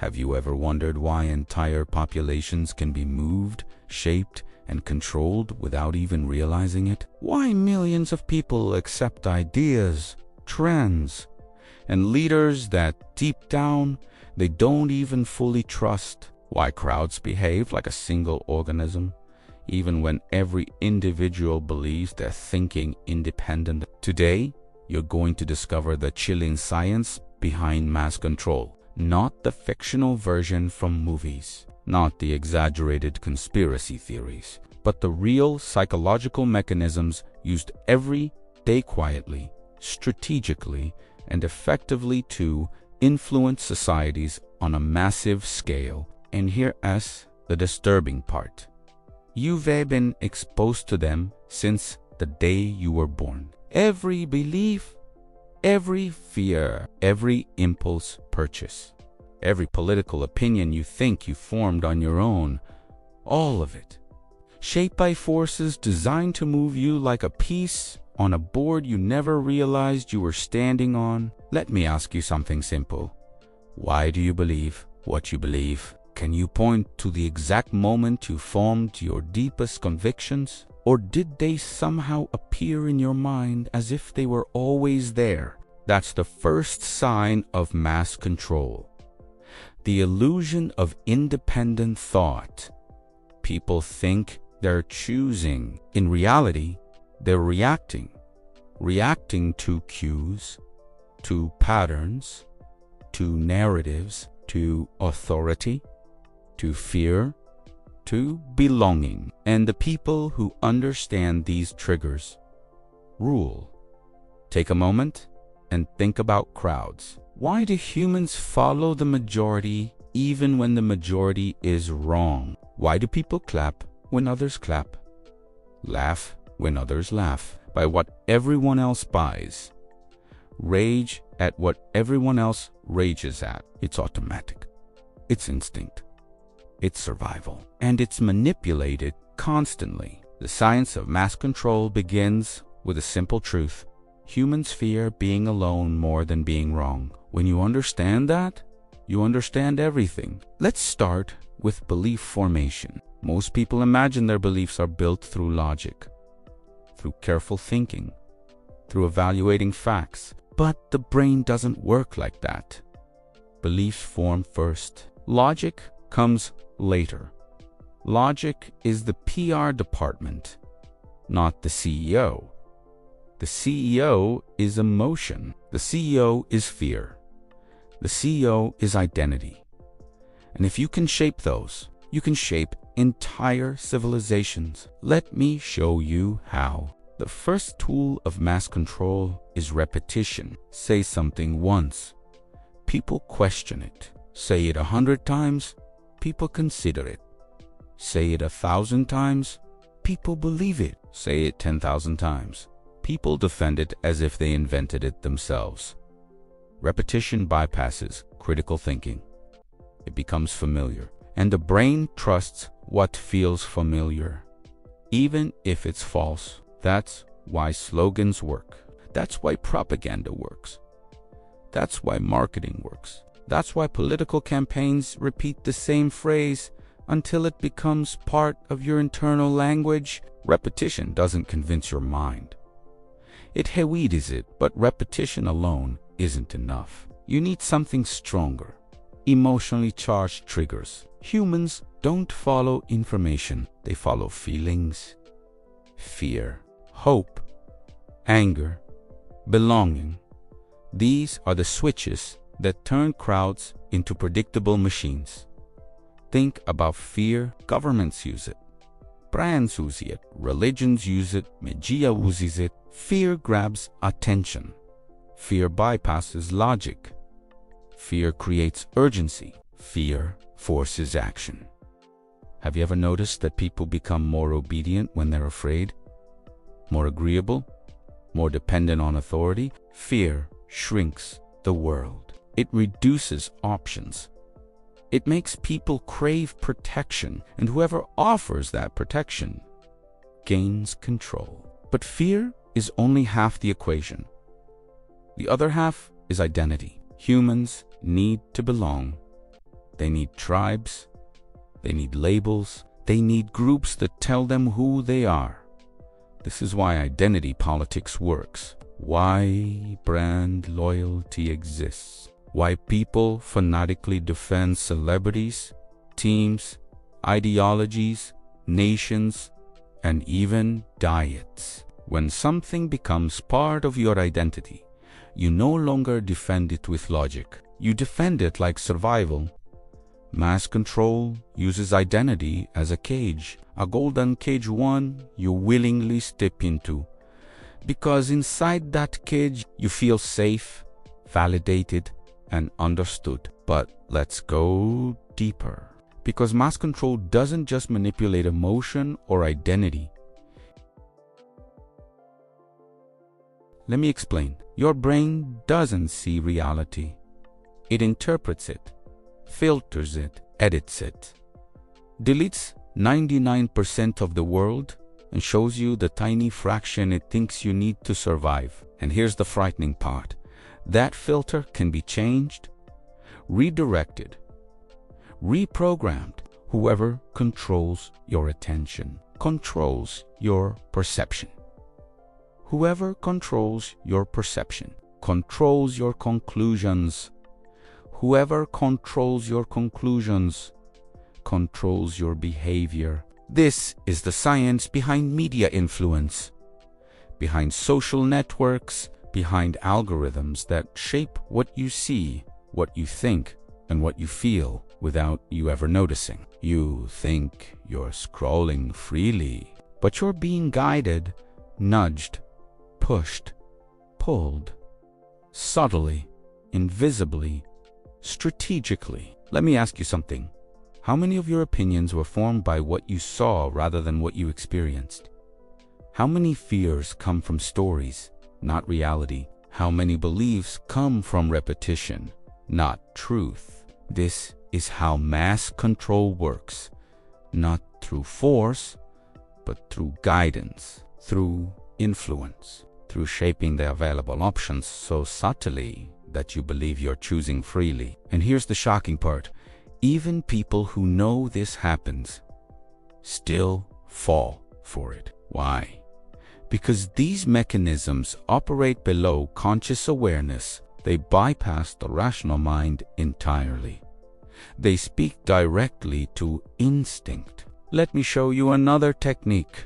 Have you ever wondered why entire populations can be moved, shaped, and controlled without even realizing it? Why millions of people accept ideas, trends, and leaders that deep down they don't even fully trust? Why crowds behave like a single organism, even when every individual believes they're thinking independent? Today, you're going to discover the chilling science behind mass control. Not the fictional version from movies, not the exaggerated conspiracy theories, but the real psychological mechanisms used every day quietly, strategically, and effectively to influence societies on a massive scale. And here's the disturbing part. You've been exposed to them since the day you were born. Every belief, every fear, every impulse purchase, every political opinion you think you formed on your own, all of it, shaped by forces designed to move you like a piece on a board you never realized you were standing on. Let me ask you something simple. Why do you believe what you believe? Can you point to the exact moment you formed your deepest convictions? Or did they somehow appear in your mind as if they were always there? That's the first sign of mass control. The illusion of independent thought. People think they're choosing. In reality, they're reacting to cues, to patterns, to narratives, to authority, to fear, to belonging. And the people who understand these triggers rule. Take a moment and think about crowds. Why do humans follow the majority even when the majority is wrong? Why do people clap when others clap? Laugh when others laugh? By what everyone else buys. Rage at what everyone else rages at. It's automatic. It's instinct. It's survival. And it's manipulated constantly. The science of mass control begins with a simple truth. Humans fear being alone more than being wrong. When you understand that, you understand everything. Let's start with belief formation. Most people imagine their beliefs are built through logic, through careful thinking, through evaluating facts. But the brain doesn't work like that. Beliefs form first. Logic comes later. Logic is the PR department, not the CEO. The CEO is emotion. The CEO is fear. The CEO is identity. And if you can shape those, you can shape entire civilizations. Let me show you how. The first tool of mass control is repetition. Say something once, people question it. Say it 100 times, people consider it. Say it 1,000 times, people believe it. Say it 10,000 times, people defend it as if they invented it themselves. Repetition bypasses critical thinking. It becomes familiar, and the brain trusts what feels familiar, even if it's false. That's why slogans work. That's why propaganda works. That's why marketing works. That's why political campaigns repeat the same phrase until it becomes part of your internal language. Repetition doesn't convince your mind. It hewides it, but repetition alone isn't enough. You need something stronger. Emotionally charged triggers. Humans don't follow information. They follow feelings, fear, hope, anger, belonging. These are the switches that turn crowds into predictable machines. Think about fear. Governments use it. Brands use it. Religions use it. Media uses it. Fear grabs attention. Fear bypasses logic. Fear creates urgency. Fear forces action. Have you ever noticed that people become more obedient when they're afraid? More agreeable? More dependent on authority? Fear shrinks the world. It reduces options. It makes people crave protection, and whoever offers that protection gains control. But fear is only half the equation. The other half is identity. Humans need to belong. They need tribes. They need labels. They need groups that tell them who they are. This is why identity politics works. Why brand loyalty exists. Why people fanatically defend celebrities, teams, ideologies, nations, and even diets. When something becomes part of your identity, you no longer defend it with logic. You defend it like survival. Mass control uses identity as a cage, a golden cage, one you willingly step into. Because inside that cage, you feel safe, validated, and understood. But let's go deeper. Because mass control doesn't just manipulate emotion or identity. Let me explain. Your brain doesn't see reality. It interprets it, filters it, edits it, deletes 99% of the world and shows you the tiny fraction it thinks you need to survive. And here's the frightening part. That filter can be changed, redirected, reprogrammed. Whoever controls your attention controls your perception. Whoever controls your perception controls your conclusions. Whoever controls your conclusions controls your behavior. This is the science behind media influence, behind social networks, behind algorithms that shape what you see, what you think, and what you feel without you ever noticing. You think you're scrolling freely, but you're being guided, nudged, pushed, pulled, subtly, invisibly, strategically. Let me ask you something. How many of your opinions were formed by what you saw rather than what you experienced? How many fears come from stories, not reality? How many beliefs come from repetition, not truth? This is how mass control works, not through force, but through guidance, through influence, through shaping the available options so subtly that you believe you're choosing freely. And here's the shocking part. Even people who know this happens still fall for it. Why? Because these mechanisms operate below conscious awareness. They bypass the rational mind entirely. They speak directly to instinct. Let me show you another technique.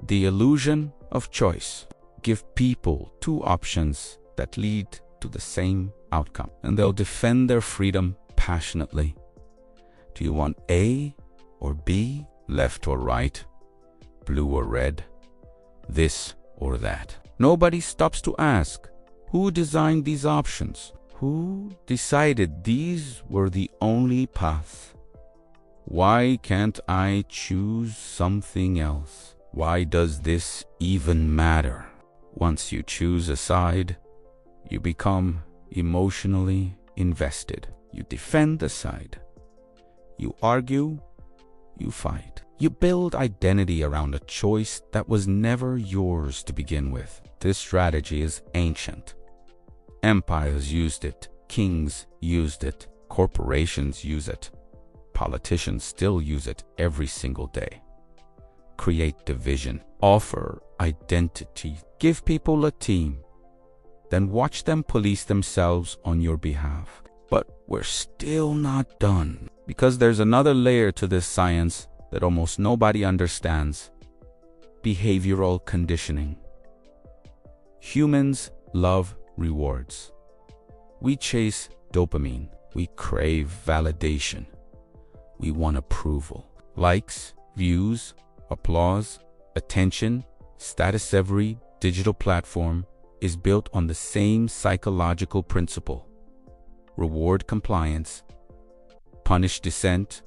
The illusion of choice. Give people two options that lead to the same outcome, and they'll defend their freedom passionately. Do you want A or B, left or right, blue or red, this or that? Nobody stops to ask, who designed these options? Who decided these were the only path? Why can't I choose something else? Why does this even matter? Once you choose a side, you become emotionally invested. You defend the side. You argue, you fight. You build identity around a choice that was never yours to begin with. This strategy is ancient. Empires used it, kings used it, corporations use it, politicians still use it every single day. Create division, offer identity, give people a team, then watch them police themselves on your behalf. But we're still not done, because there's another layer to this science that almost nobody understands. Behavioral conditioning. Humans love rewards. We chase dopamine. We crave validation. We want approval. Likes, views, applause, attention, status. Every digital platform is built on the same psychological principle. Reward compliance, punish dissent,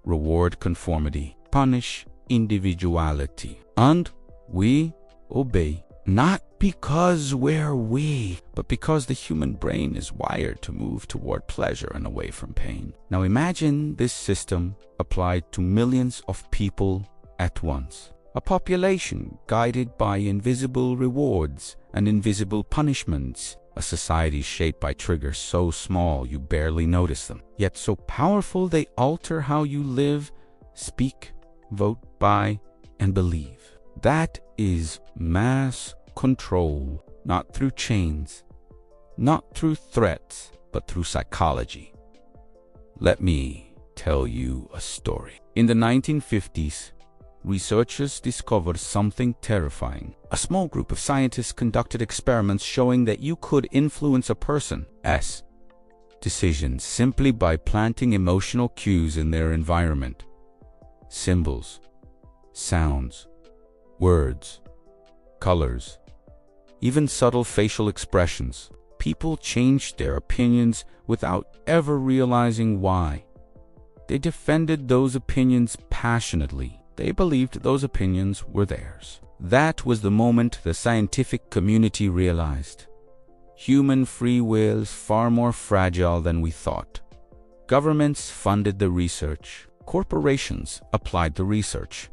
reward conformity, punish individuality. And we obey, not because we're we, but because the human brain is wired to move toward pleasure and away from pain. Now imagine this system applied to millions of people at once. A population guided by invisible rewards and invisible punishments. A society shaped by triggers so small you barely notice them, yet so powerful they alter how you live, speak, vote, buy, and believe. That is mass control, not through chains, not through threats, but through psychology. Let me tell you a story. In the 1950s, researchers discovered something terrifying. A small group of scientists conducted experiments showing that you could influence a person's decisions simply by planting emotional cues in their environment. Symbols, sounds, words, colors, even subtle facial expressions. People changed their opinions without ever realizing why. They defended those opinions passionately. They believed those opinions were theirs. That was the moment the scientific community realized human free will is far more fragile than we thought. Governments funded the research. Corporations applied the research.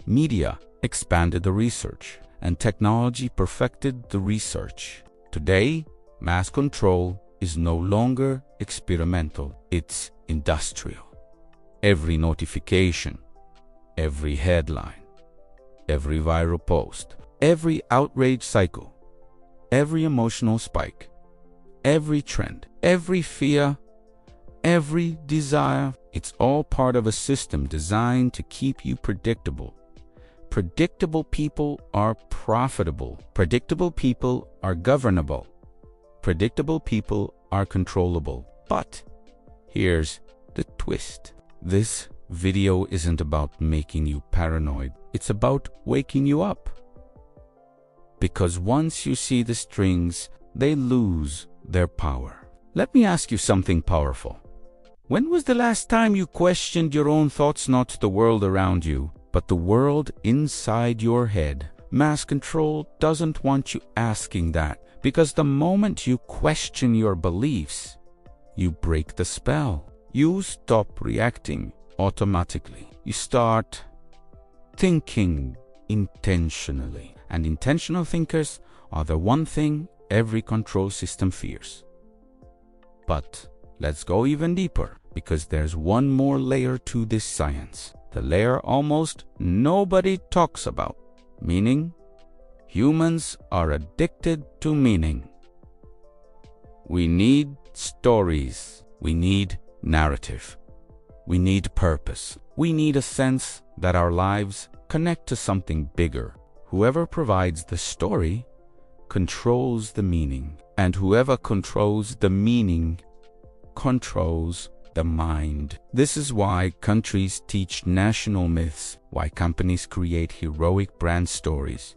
Media expanded the research. And technology perfected the research. Today, mass control is no longer experimental. It's industrial. Every notification, every headline, every viral post, every outrage cycle, every emotional spike, every trend, every fear, every desire, it's all part of a system designed to keep you predictable. Predictable people are profitable. Predictable people are governable. Predictable people are controllable. But here's the twist. This video isn't about making you paranoid. It's about waking you up. Because once you see the strings, they lose their power. Let me ask you something powerful. When was the last time you questioned your own thoughts, not the world around you, but the world inside your head? Mass control doesn't want you asking that, because the moment you question your beliefs, you break the spell. You stop reacting automatically. You start thinking intentionally. And intentional thinkers are the one thing every control system fears. But let's go even deeper, because there's one more layer to this science. The layer almost nobody talks about. Meaning, humans are addicted to meaning. We need stories. We need narrative. We need purpose. We need a sense that our lives connect to something bigger. Whoever provides the story controls the meaning, and whoever controls the meaning controls the mind. This is why countries teach national myths, why companies create heroic brand stories,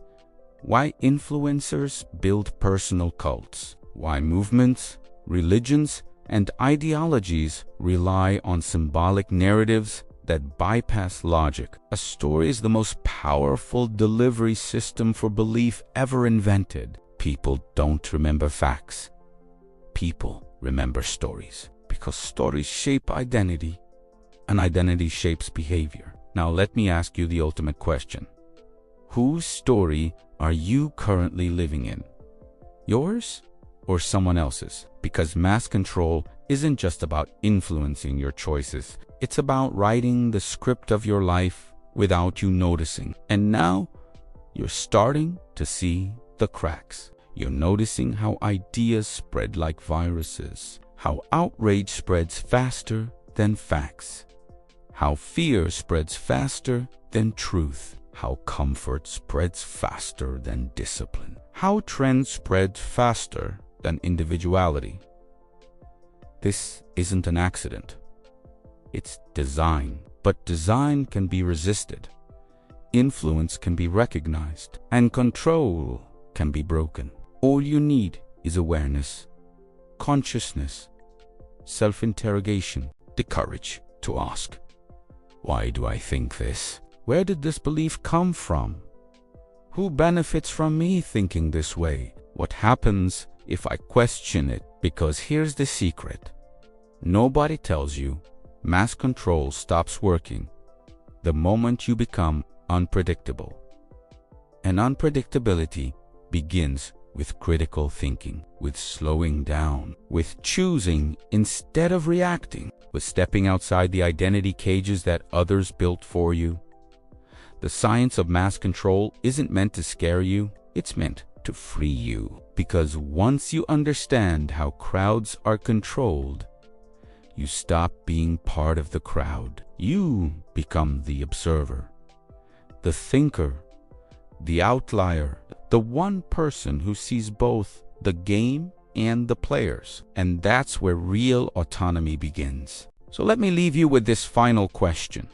why influencers build personal cults, why movements, religions, and ideologies rely on symbolic narratives that bypass logic. A story is the most powerful delivery system for belief ever invented. People don't remember facts. People remember stories, because stories shape identity, and identity shapes behavior. Now let me ask you the ultimate question. Whose story are you currently living in? Yours or someone else's? Because mass control isn't just about influencing your choices. It's about writing the script of your life without you noticing. And now you're starting to see the cracks. You're noticing how ideas spread like viruses, how outrage spreads faster than facts, how fear spreads faster than truth, how comfort spreads faster than discipline, how trends spread faster than individuality. This isn't an accident. It's design. But design can be resisted. Influence can be recognized. And control can be broken. All you need is awareness, consciousness, self-interrogation, the courage to ask, why do I think this? Where did this belief come from? Who benefits from me thinking this way? What happens if I question it? Because here's the secret. Nobody tells you mass control stops working the moment you become unpredictable. And unpredictability begins with critical thinking, with slowing down, with choosing instead of reacting, with stepping outside the identity cages that others built for you. The science of mass control isn't meant to scare you, it's meant to free you. Because once you understand how crowds are controlled, you stop being part of the crowd. You become the observer, the thinker, the outlier, the one person who sees both the game and the players. And that's where real autonomy begins. So let me leave you with this final question.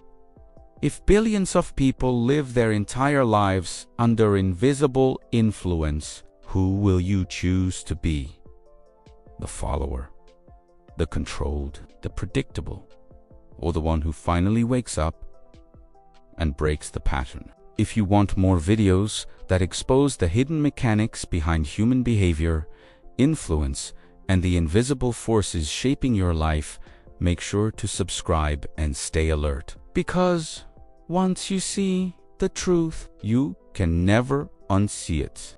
If billions of people live their entire lives under invisible influence, who will you choose to be? The follower, the controlled, the predictable, or the one who finally wakes up and breaks the pattern? If you want more videos that expose the hidden mechanics behind human behavior, influence, and the invisible forces shaping your life, make sure to subscribe and stay alert. Because once you see the truth, you can never unsee it.